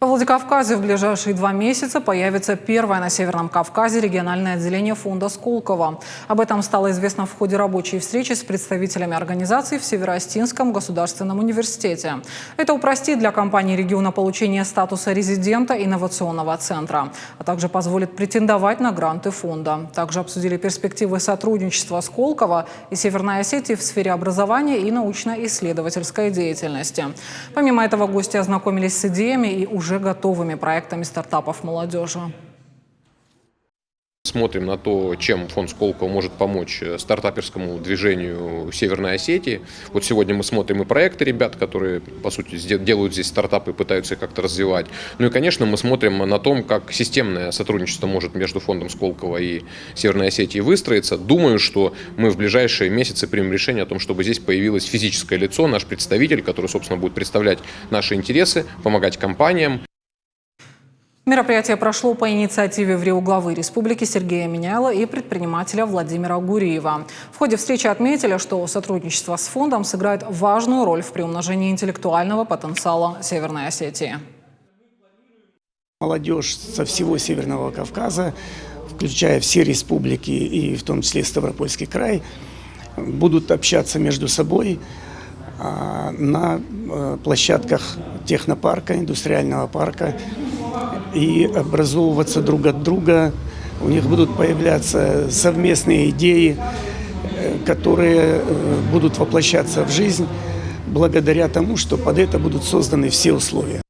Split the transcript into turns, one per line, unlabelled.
Во Владикавказе в ближайшие 2 месяца появится первое на Северном Кавказе региональное отделение фонда Сколково. Об этом стало известно в ходе рабочей встречи с представителями организаций в Северо-Остинском государственном университете. Это упростит для компаний региона получение статуса резидента инновационного центра, а также позволит претендовать на гранты фонда. Также обсудили перспективы сотрудничества Сколково и Северной Осетии в сфере образования и научно-исследовательской деятельности. Помимо этого, гости ознакомились с идеями и уже готовыми проектами стартапов молодежи.
Смотрим на то, чем фонд Сколково может помочь стартаперскому движению Северной Осетии. Вот сегодня мы смотрим и проекты ребят, которые, по сути, делают здесь стартапы и пытаются их как-то развивать. Ну и, конечно, мы смотрим на том, как системное сотрудничество может между фондом Сколково и Северной Осетией выстроиться. Думаю, что мы в ближайшие месяцы примем решение о том, чтобы здесь появилось физическое лицо, наш представитель, который, собственно, будет представлять наши интересы, помогать компаниям.
Мероприятие прошло по инициативе в Рио главы республики Сергея Миняйла и предпринимателя Владимира Гуриева. В ходе встречи отметили, что сотрудничество с фондом сыграет важную роль в приумножении интеллектуального потенциала Северной Осетии.
Молодежь со всего Северного Кавказа, включая все республики и в том числе Ставропольский край, будут общаться между собой на площадках технопарка, индустриального парка и образовываться друг от друга. У них будут появляться совместные идеи, которые будут воплощаться в жизнь благодаря тому, что под это будут созданы все условия.